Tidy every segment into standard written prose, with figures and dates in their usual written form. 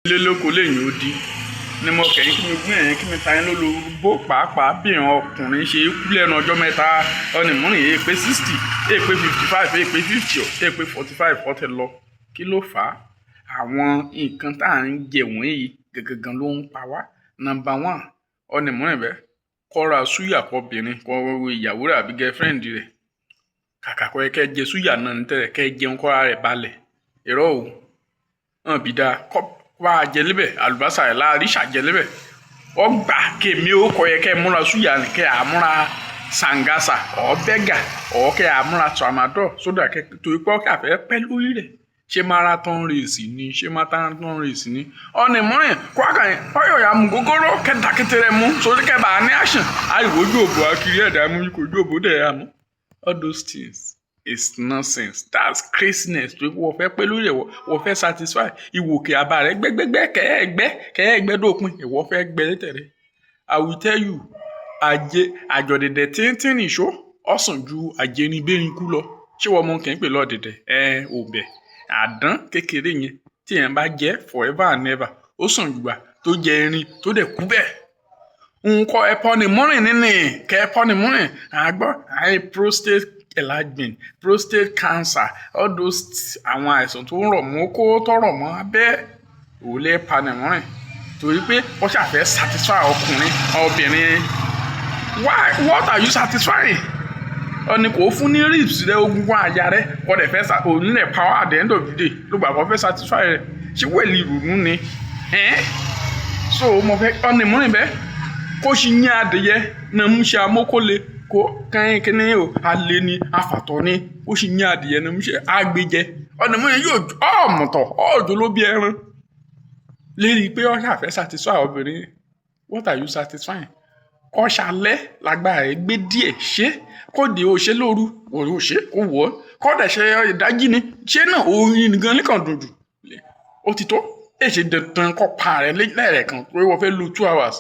ilé lóko lẹ́yìn odi ni mo kẹ́yìn kí mi gún ẹ̀yìn kí mi ta yín lólo bó pàápàá bí ìran ọkùnrin ṣe kú lẹ́nu ọjọ́ mẹ́ta ọ̀nìmọ́rìn èyí pé 60 èyí pé 55 èyí pé 50 èyí pé 45 ọ̀tẹ̀ lọ kí ló fà á àwọn nǹkan tá à ń jẹ wọ̀nyí gangan ló ń pa wá. Nọ́mbà 1 ọ̀nìmọ́rìn bẹ́ẹ̀ kọ́ra súyà kọbìnrin kọ ìyàwó rẹ̀ àbí gẹ́fẹ́ǹdì rẹ̀ kàkà kọ́ ẹ kẹ́ jẹ súyà náà ní tẹ̀rẹ̀ kẹ́ jẹun kọ́ra rẹ̀ balẹ̀ ìrọ̀ o hàn bí dáa wá jẹlẹbẹ àlùbásà ẹ láàrí ṣàjẹlẹbẹ ọgbà kèmí ó kọ yẹ kẹ múra súyà ní kẹ àmúra sàngásà ọbẹgà ọkẹ àmúra tramadol sódà kẹ torí pé ọkẹ àfẹ pẹ lórí rẹ ṣé marathon race ni ṣé marathon race ni ọ̀nìmọ́rìn kwakàn ọyọ ya mú gógóró kẹtàkẹtẹrẹ mú sórí kẹbà ní àṣàn àìwójú òbò akiri ẹ̀dá mú kò ojú òbò dẹ̀ yà mú all those things. It's nonsense. That's craziness. Wọ́n fẹ́ pẹ́ lórí ẹ̀ wọ́n fẹ́ satisfy ìwòkè àbá rẹ̀ gbẹ́gbẹ́gbẹ́ kẹ́ẹ̀gbẹ́ dópin ìwọ́ fẹ́ gbẹ́ tẹ̀rẹ̀. I will tell you àjọ̀dẹ̀dẹ̀ tíntín nìṣó ọ̀sán ju àjẹnibẹ́rinkú lọ. Ṣé wọ́n mọ kẹ́ ń pè lọ́dẹ̀dẹ̀? Òbẹ̀ àdán kékeré yẹn tí yẹn bá jẹ́ forever and ever ó sàn jùgbà tó jẹ irin tó dẹ̀ kú bẹ́ẹ̀. Nǹkan ẹ̀pọ̀nìmọ́rìn nínú kẹ́ ẹ̀pọ̀nìmọ́rìn àgbọ̀ prostate enlargement prostate cancer all those àwọn àìsàn tó ń rọ̀ mọ́ kó tọrọ mọ́ abẹ́ òòlẹ panimọ́rìn torí pé wọ́n ṣàfẹ́ satisfy ọkùnrin obìnrin what are you satisfying ọ̀nì kò fún ní ribs rẹ ogungun àyà rẹ kọ́ dẹ̀ fẹ́ onílẹ̀ power at the end of the day ló gbà kọ́ fẹ́ satisfy rẹ ṣé wẹ̀lì ìrònú ni so mo fẹ́ ọ̀nìmọ́rìn bẹ́ẹ̀ kó ṣì yín adìyẹ náà mú ṣe amókòlè kó kẹ́yìn kíní o alẹ́ ni afàtọ́ ni ó sì ní adìyẹ ní ṣe àgbéjẹ ọ̀nìmọ́rìn yóò ọ̀mọ̀tọ̀ ọ̀jọ̀ ló bí ẹran lérí pé ó ṣàfẹ́ satisfy obìnrin. What are you satisfying? Kọ́ ṣalẹ́ lágbára rẹ̀ gbé díẹ̀ ṣé kó de o ṣe lóru o ṣe kó wọ̀ ọ́ kọ́ dẹ̀ ṣe ìdájí ni ṣé náà orin nìkan nìkan dùn jù ó ti tó èṣe dandan kọ́ pa rẹ̀ lẹ́ẹ̀kan pé wọ́n fẹ́ lo 2 hours.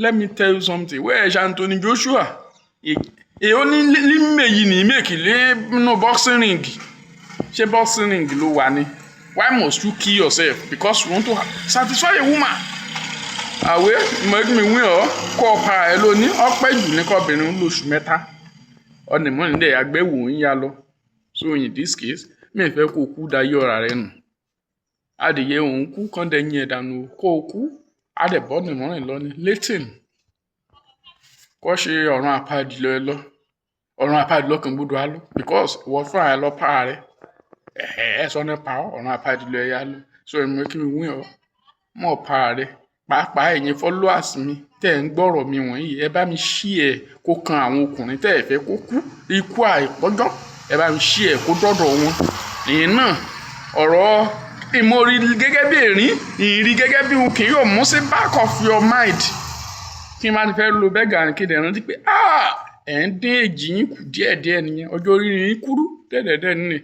Let me tell you something where is Anthony Joshua? Ó ní méjì ní méjì nínú boxing ring ṣé boxing ring ló wà ní? Why must you kill yourself because you want to satisfy a woman? Àwẹ̀ mọ̀gbìn wí ọ́ kọ́ ọ̀pá ẹ̀ lóní ọ̀pẹ́ jù ní kọ́bìnrin lóṣù mẹ́ta ọ̀nìmọ́rìn dẹ̀ àgbẹ̀wò ń yá lọ. So in this case mi ò fẹ́ kó kú dayé ọ̀rà rẹ nù adìyẹ òun kú kán dẹ̀ yín ẹ̀ dànù kó o kú adẹ̀bọ́ ọ̀nìmọ́rìn lọ ní latin kọ́ ṣe ọ̀run àpáàdì lọ ẹ lọ ọ̀run àpáàdì lọ́kàn gbọ́dọ̀ á lọ because ìwọ fún ààrẹ lọ pa rẹ sọ nípa ọ̀run àpáàdì lọ ẹ yá lọ so èmi kí mi wí ọ mọ̀ pa rẹ pàápàá ẹ̀yin followers mi tẹ́ ń gbọ́rọ̀ mi wọ̀nyí ẹ bá mi share kó kan àwọn ọkùnrin tẹ́ ẹ fẹ́ kó kú ikú àìpọ́jọ́ ẹ bá mi share kó dọ́dọ̀ wọn ìyẹn náà ọ̀rọ̀ ìmọ̀rí gẹ́gẹ́ bí èrín ìrí gẹ́gẹ́ bí òkè yóò mú sí back of your mind kí n máa fẹ́ lo bẹ́gà ní kéde rántí pé ẹ̀ ń dín èjì yín kù díẹ̀díẹ̀ nìyẹn ọjọ́ orí yín kúrú dẹ́dẹ̀dẹ́ nínú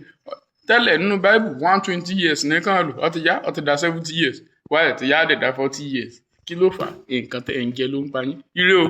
tẹ́lẹ̀ nínú Bible 120 years nìkan lò ó ti dá 70 years wáyé ti yá dẹ̀dá 40 years kí ló fà nǹkan tẹ̀ ń jẹ ló ń pa yín ire o.